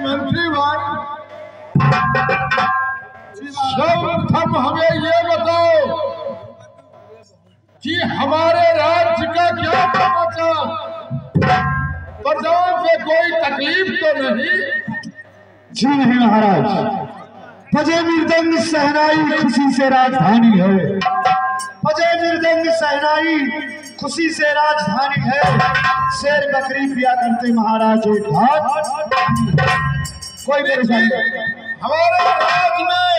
मंत्री भाई, सर्वप्रथम हमें ये बताओ कि हमारे राज्य का क्या समाचार? प्रजाओं से कोई तकलीफ तो नहीं? जी नहीं महाराज, बजे मृदंग सहनाई खुशी से राजधानी है। बजे मृदंग सहनाई खुशी से राजधानी है। शेर बकरी पिया करते महाराज एक हाथ, कोई परेशानी नहीं। हमारे राज्य में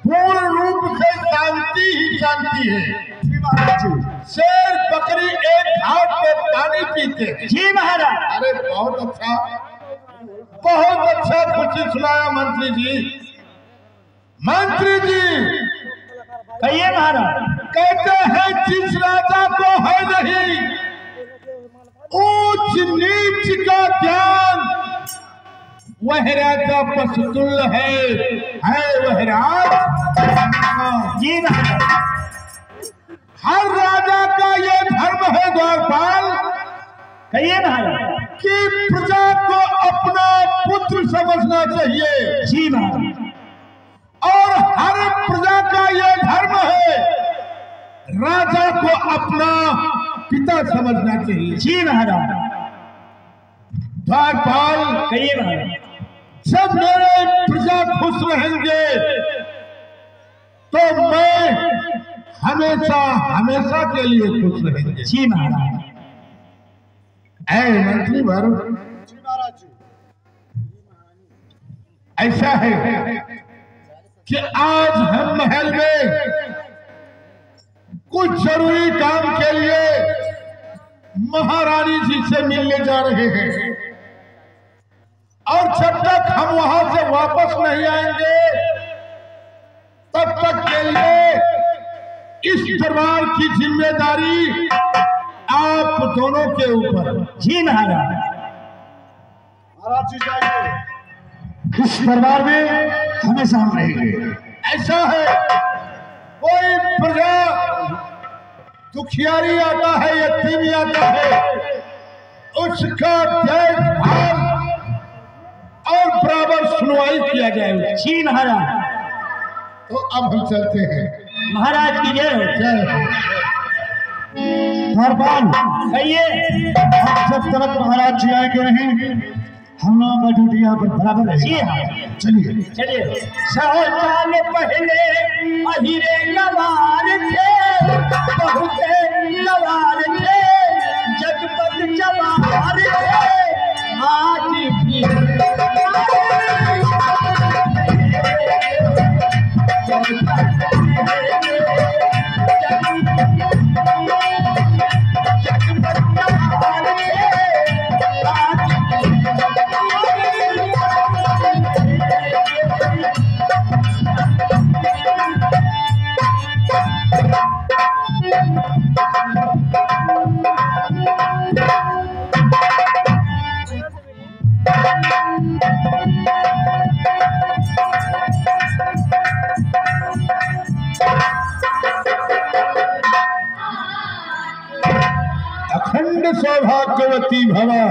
पूर्ण रूप से शांति ही शांति है। जी महाराज जी। शेर बकरी एक घाट पे पानी पीते हैं। जी महाराज। अरे बहुत अच्छा खुशी सुनाया मंत्री जी। मंत्री जी कहिए महाराज। कहते हैं जिस राजा को है नहीं ऊंच नीच का ज्ञान, वह राजा पशुतुल्य है वह राज। जी महाराज। हर राजा का ये धर्म है द्वारपाल कहिए महाराज कि प्रजा को अपना पुत्र समझना चाहिए। जी महाराज। और हर प्रजा का ये धर्म है राजा को अपना पिता समझना चाहिए। जी महाराज। द्वारपाल कहिए महाराज। जब मेरे प्रजा खुश रहेंगे तो मैं हमेशा हमेशा के लिए खुश रहेंगे। जी महाराज। ऐ मंत्री वर, ऐसा है कि आज हम महल में कुछ जरूरी काम के लिए महारानी जी से मिलने जा रहे हैं और जब तक हम वहां से वापस नहीं आएंगे तब तक के लिए इस दरबार की जिम्मेदारी आप दोनों के ऊपर। जी महाराज। महाराज जी जाइए, इस दरबार में हमेशा हम रहेंगे। ऐसा है कोई प्रजा दुखियारी आता है, यतीमी आता है, उसका देखभाल और बराबर सुनवाई किया जाए। जी महाराज। तो अब हम चलते हैं। महाराज की जय हो। जय हो। द्वारपाल कहिए। जब तक महाराज जी आएंगे नहीं हम लोगों का ड्यूटी यहाँ पर बराबर है। जी हाँ। चलिए चलिए। 100 साल पहले अहिरे गवार थे, बहुत गवार थे, जगपत जवार थे, आज भी अखंड सौभाग्यवती भवा।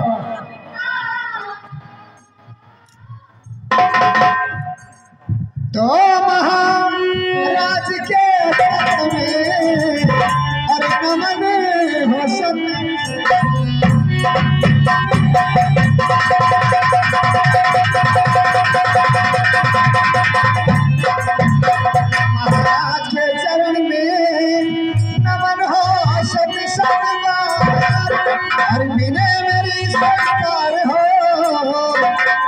तो महाराज के में हर नमन हो सब महाराज के चरण में नमन हो सब हर बिने मेरी सरकार हो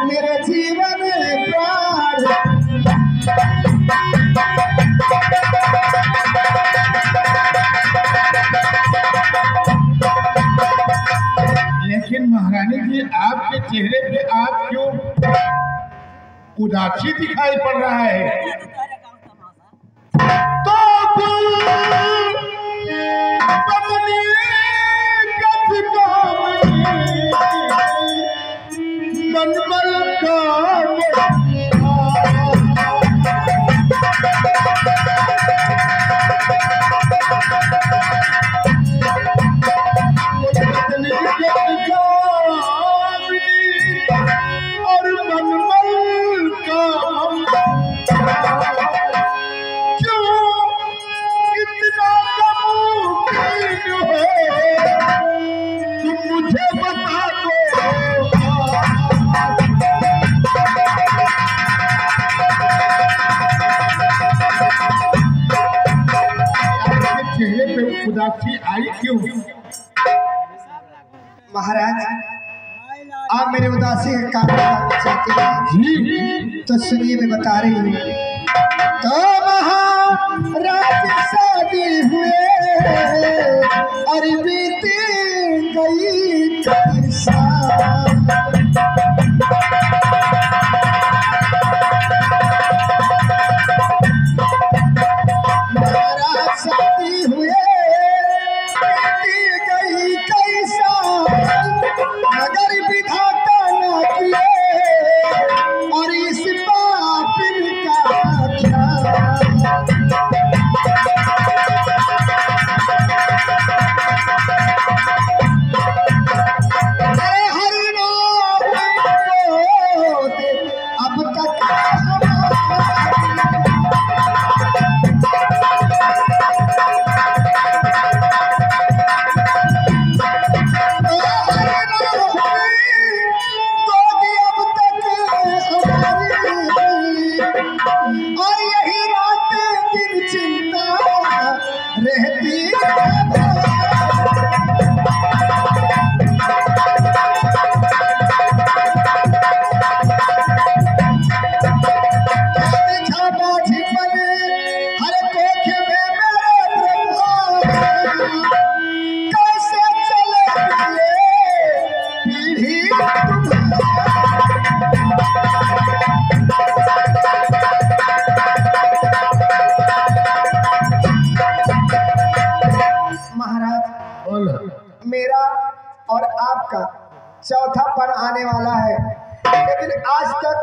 मेरे जीवन प्राण। लेकिन महारानी जी आपके चेहरे पे आज क्यों उदासी दिखाई पड़ रहा है? तो मनमल का और आप मेरे उदासी का काम करना चाहते हैं जी तो सुनिए, मैं बता रही हूँ। तो महाराज शादी हुए और बीती गई कई साल। महाराज शादी हुए बीती गई कई साल, मगर विधाता न किए और इस पापिन का ख्याल। हरि नाम अब तक और यही रात दिन चिंता रहती हर कोख में मेरे ब्रह्मा, कैसे चले पीढ़ी महाराज। बोलो। मेरा और आपका चौथा पन आने वाला है, लेकिन आज तक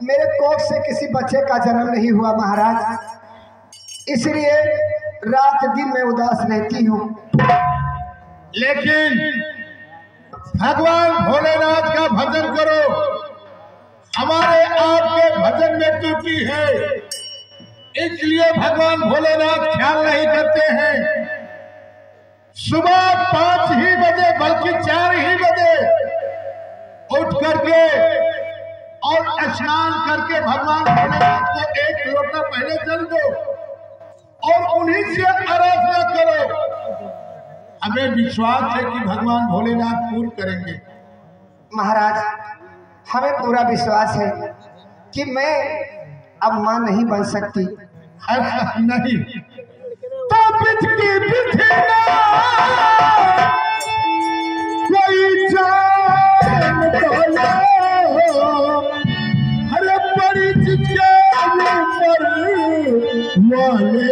मेरे कोख से किसी बच्चे का जन्म नहीं हुआ महाराज। इसलिए रात दिन में उदास रहती हूँ। लेकिन भगवान भोलेनाथ का भजन करो, हमारे आपके भजन में त्रुटि है, इसलिए भगवान भोलेनाथ ख्याल नहीं करते हैं। सुबह 5 ही बजे बल्कि 4 ही बजे उठ करके और स्नान करके भगवान भोलेनाथ को 1 लोटा पहले जल दो और उन्हीं से आराधना करो। हमें विश्वास है कि भगवान भोलेनाथ पूर्ण करेंगे। महाराज, हमें पूरा विश्वास है कि मैं अब मां नहीं बन सकती। नहीं तो पिछ की पिछना कोई जान बोलो, हरे परिचित के ऊपर वाले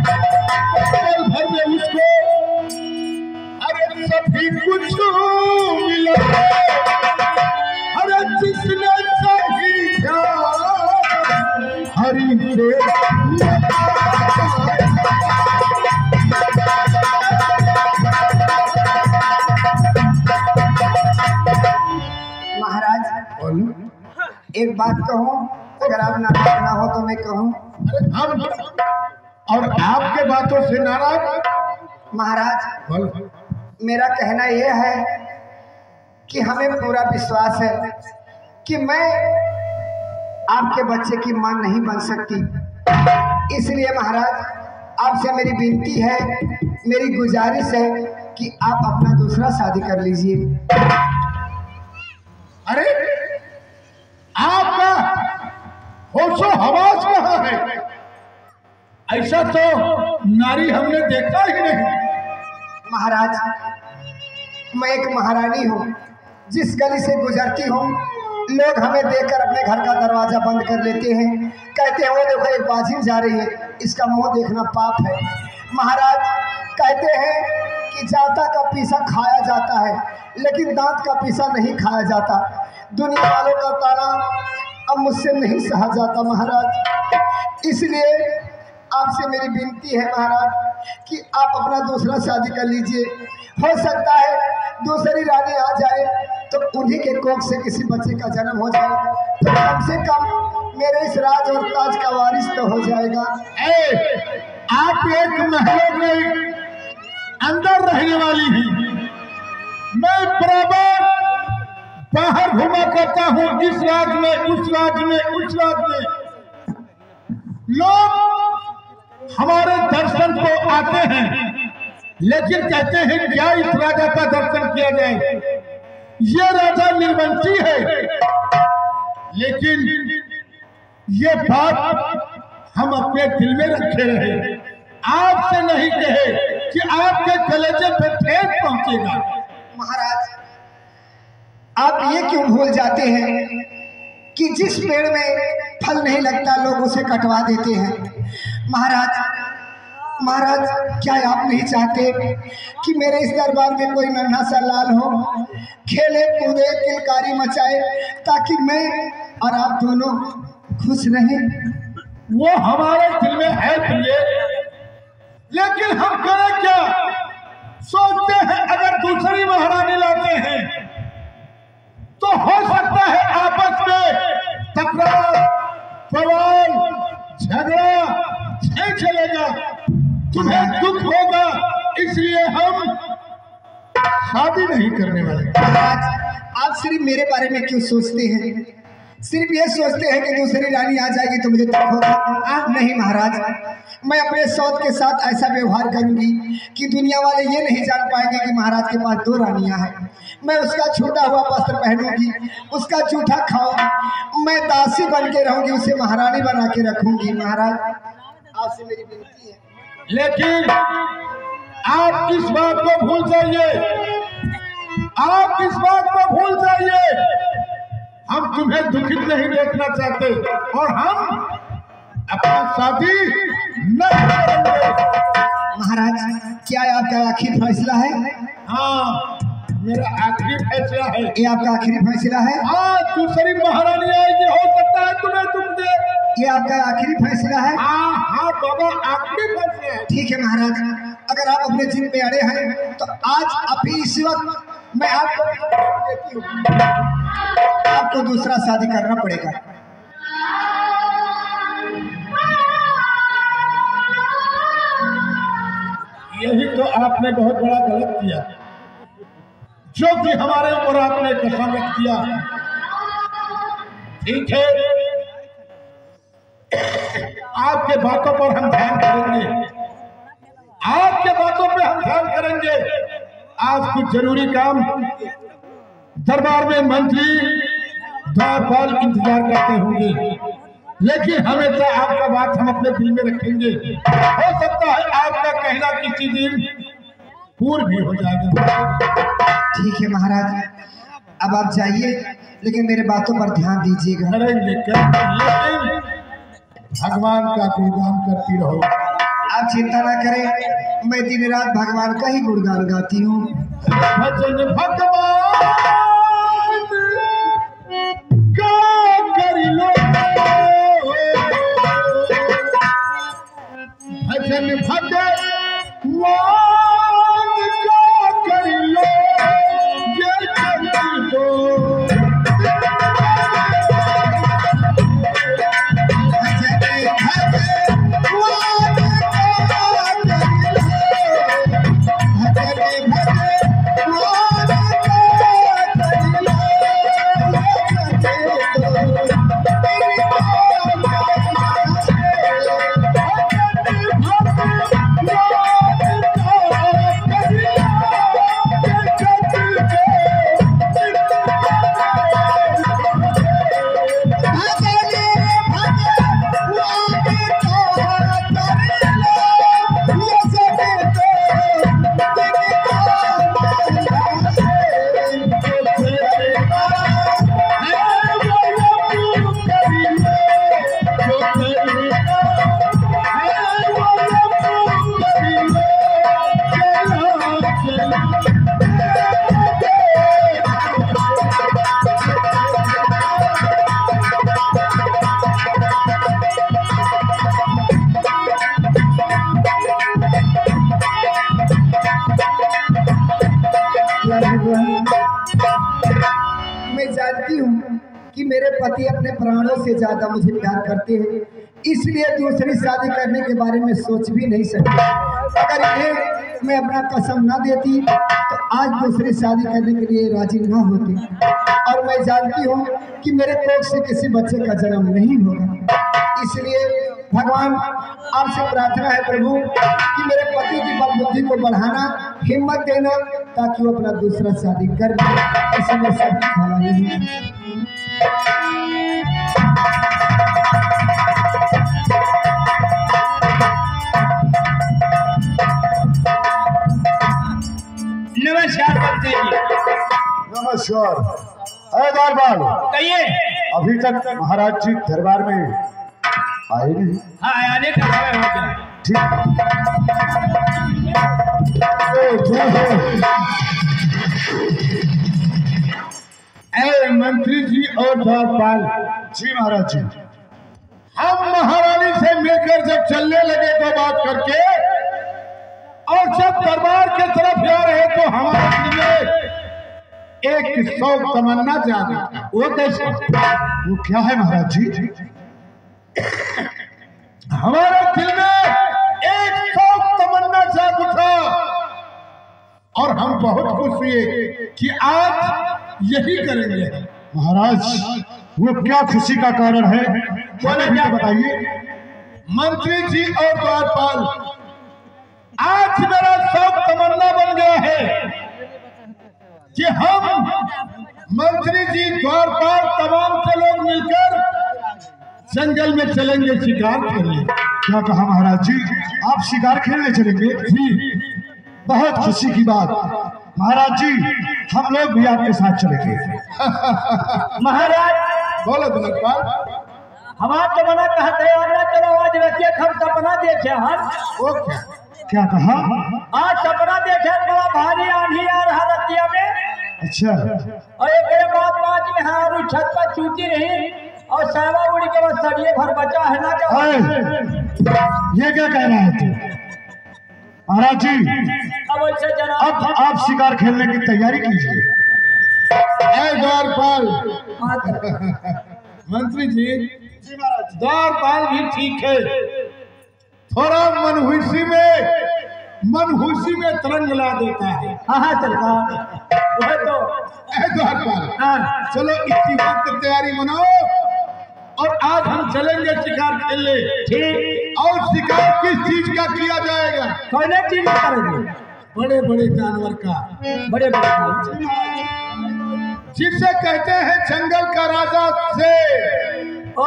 भर में उसको अरे सभी कुछ मिला, अरे जिसने सही हरि से महाराज, एक बात कहूँ, अगर आप नाराज ना हो तो मैं कहूँ। हम और आपके बातों से नाराज महाराज, मेरा कहना यह है कि हमें पूरा विश्वास है कि मैं आपके बच्चे की मां नहीं बन सकती। इसलिए महाराज, आपसे मेरी विनती है, मेरी गुजारिश है कि आप अपना दूसरा शादी कर लीजिए। अरे आपका होशो हवास कहाँ है? ऐसा तो नारी हमने देखा ही नहीं। महाराज, मैं एक महारानी हूँ, जिस गली से गुजरती हूँ लोग हमें देखकर अपने घर का दरवाजा बंद कर लेते हैं, कहते हैं वो देखो एक बाजिन जा रही है, इसका मुंह देखना पाप है। महाराज, कहते हैं कि जाता का पीसा खाया जाता है, लेकिन दांत का पीसा नहीं खाया जाता। दुनिया वालों का ताना अब मुझसे नहीं सहा जाता महाराज। इसलिए आपसे मेरी विनती है महाराज कि आप अपना दूसरा शादी कर लीजिए। हो सकता है दूसरी रानी आ जाए तो उन्हीं के कोख से किसी बच्चे का जन्म हो जाए, तो कम से कम मेरे इस राज और ताज का वारिस तो हो जाएगा। आप एक महल में अंदर रहने वाली हैं, मैं बराबर बाहर घुमा करता हूँ, इस राज्य में, उस राज्य में, उस राज्य में। लोग हमारे दर्शन को आते हैं, लेकिन कहते हैं क्या इस राजा का दर्शन किया जाए, ये राजा निर्वंशी है। लेकिन ये बात हम अपने दिल में रखे रहे, आपसे नहीं कहे कि आपके कलेजे पे ठेस पहुंचेगा। महाराज, आप ये क्यों भूल जाते हैं कि जिस पेड़ में फल नहीं लगता लोग उसे कटवा देते हैं। महाराज, क्या आप नहीं चाहते कि मेरे इस दरबार में कोई नन्हा सा लाल हो, खेले कूदे किलकारी मचाए, ताकि मैं और आप दोनों खुश रहें? वो हमारे दिल में है प्रिय, लेकिन हम करें क्या? सोचते हैं अगर दूसरी महारानी लाते हैं तो हो सकता है आपस में तकरार, बवाल, झगड़ा चलेगा, तुम्हें दुख होगा, इसलिए हम शादी नहीं करने वाले। महाराज, आप सिर्फ मेरे बारे में क्यों सोचते हैं? सिर्फ ये सोचते हैं कि दूसरी रानी आ जाएगी तो मुझे दुख होगा? नहीं महाराज, मैं अपने सौत के साथ ऐसा व्यवहार करूंगी कि दुनिया वाले ये नहीं जान पाएंगे कि महाराज के पास 2 रानियां हैं। मैं उसका छूटा हुआ वस्त्र पहनूंगी, उसका जूठा खाऊंगी, मैं दासी बन के रहूंगी, उसे महारानी बना के रखूंगी। महाराज, आपसे मेरी विनती है। लेकिन आप इस बात को भूल जाइए, आप इस बात को भूल जाइए, हम तुम्हें दुखित नहीं देखना चाहते और हम अपनी शादी नहीं करेंगे। महाराज, क्या आपका आखिरी फैसला है? हाँ, मेरा आखिरी फैसला है। ये आपका आखिरी फैसला है? हाँ, दूसरी महारानी आएगी, हो सकता है तुम्हें दुख दे। ये आपका आखिरी फैसला है? हाँ बाबा, आखिरी फैसला है। ठीक है महाराज, अगर आप अपने जिद पे अड़े हैं तो आज अभी इस वक्त मैं आपको देती हूँ, आपको दूसरा शादी करना पड़ेगा। यही तो आपने बहुत बड़ा गलत किया, जो कि हमारे ऊपर आपने कसम रख दिया। ठीक है, आपके बातों पर हम ध्यान करेंगे, आपके बातों पे हम ध्यान करेंगे। आज कुछ जरूरी काम दरबार में मंत्री द्वारपाल इंतजार करते होंगे, लेकिन हमेशा आपका बात हम अपने दिल में रखेंगे। हो सकता है आपका कहना किसी दिन पूर्ण भी हो जाएगा। ठीक है महाराज, अब आप जाइए, लेकिन मेरे बातों पर ध्यान दीजिएगा। करेंगे, लेकिन भगवान का गुणगान करती रहो। आप चिंता ना करें, मैं दिन रात भगवान का ही गुणगान गाती हूँ। भजन भगवान का कर लो, भजन भगवान का कर लो, ये कर दो। मैं जानती हूँ कि मेरे पति अपने प्राणों से ज्यादा मुझे प्यार करते हैं, इसलिए दूसरी शादी करने के बारे में सोच भी नहीं सकती। अगर इन्हें मैं अपना कसम ना देती तो आज दूसरी शादी करने के लिए राजी ना होती, और मैं जानती हूँ कि मेरे कोख से किसी बच्चे का जन्म नहीं होगा, इसलिए भगवान आपसे प्रार्थना है प्रभु कि मेरे पति की बल बुद्धि को बढ़ाना, हिम्मत देना, ताकि वो अपना दूसरा शादी कर ले। ऐसे में सब भला ही है। नमस्कार मंत्री जी। नमस्कार। अरे दरबार, कहिए। अभी तक महाराज जी दरबार में आए नहीं। हाँ, आने का समय हो गया। ठीक। ऐ मंत्री जी और द्वारपाल जी महाराज जी। हम महारानी से मिलकर जब चलने लगे तो बात करके, और जब दरबार के तरफ जा रहे तो हमारे दिल में एक शौक तमन्ना जागा। वो कैसे? वो क्या है महाराज जी? हमारे दिल में एक शौक तमन्ना जाग उठा और हम बहुत खुश हुए कि आज यही करेंगे। महाराज, वो क्या खुशी का कारण है? बोले क्या, बताइए। मंत्री जी और द्वारपाल, आज मेरा शौक तमन्ना बन गया है कि हम मंत्री जी, द्वारपाल, तमाम से लोग मिलकर जंगल में चलेंगे शिकार खेलने। क्या कहा महाराज जी? आप शिकार खेलने चलेंगे? जी, बहुत खुशी की बात। महाराज जी, हम लोग भी आपके साथ चलेंगे। महाराज बोलो द्वारपाल। हमारा तमन्ना कहते हैं और ना चलो आज रखिए, हम सपना देखे हम। वो क्या कहा? आज सपना देखे बड़ा भारी आंधी आ रहा रतिया में। अच्छा। और एक बात 5 में हारू छत पर चूती रही और सावा उड़ के बस सड़िए भर बचा है ना। ये क्या कह रहा है तू? महाराज जी, अब ऐसे जनाब अब आप शिकार खेलने की तैयारी कीजिए। ऐ द्वारपाल। मंत्री जी, द्वारपाल भी ठीक है, थोड़ा मनहूसी में तरंग ला देता है। हाँ सरकार, वह तो ऐ द्वारपाल, हाँ। चलो इसी वक्त तैयारी बनाओ और आज हम चलेंगे शिकार खेलने। ठीक। और शिकार किस चीज का किया जाएगा? कौन चीज करेंगे? बड़े बड़े जानवर का, बड़े बड़े जिसे कहते हैं जंगल का राजा शेर। ओ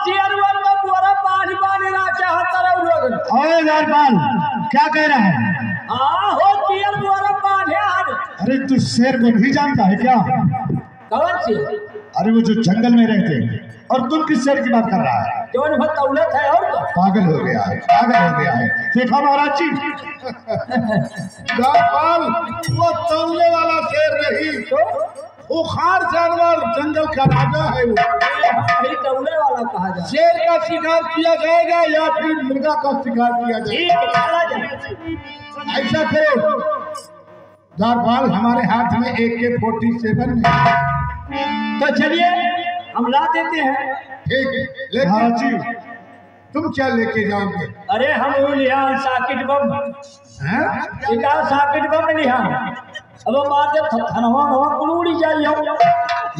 शेरवन में पूरा पानी पानी ना चाहता रहो लोग। ओए दरबार, क्या कह रहा है? हाँ हो शेर पूरा पानी आज। अरे तू शेर को नहीं जानता है क्या? कौन सी? अरे वो जो जंगल में रहते हैं। और तुम किस शेर की बात कर रहा है? कौन बहुत दौलत है और तो पागल हो गया है, पागल हो गया है। देखा महाराज जी? द्वारपाल, वो तौलने वाला शेर नहीं, खुखार जानवर, जंगल का राजा है वो। वही दौलने वाला कहा जाए। शेर का शिकार किया जाएगा या फिर मुर्गा का शिकार किया ठीक जाएगा? है, चला जाए। ऐसा करो द्वारपाल, हमारे हाथ में AK-47 है। तो चलिए हम ला देते हैं। ठीक है, महाराज लेकिन जी, तुम क्या लेके जाओगे? अरे हम वो लिया साकिट बम, हैं? साकिट बम लिया। अब मार दे थनवा नवा कुड़ी जाइए।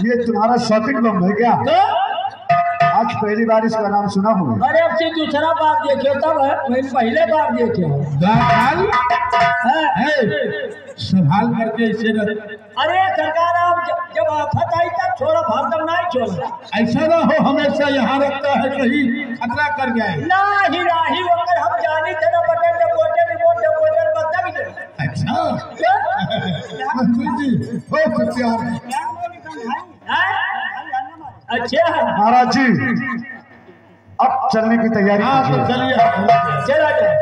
ये तुम्हारा सॉकेट बम है क्या? तो आज पहली बार इसका नाम सुना हूँ। अरे अब से दूसरा बार देखे तब है, मैं पहले बार देखे हूँ। द्वारपाल, है। संभाल करके इसे रख। अरे सरकार, आप जब आफत आई तब छोड़ो, भागदम नहीं छोड़ो। ऐसा ना हो हमेशा यहाँ रखता है, कहीं खतरा कर जाए। नाही होकर हम जानी थे ना बटन रिपोर्टर बदल गए। अच्छा मंत्री जी, बहुत होशियार है। अच्छा है। महाराज जी, अब चलने की तैयारी हाँ तो कीजिए। चलिए चला जाए।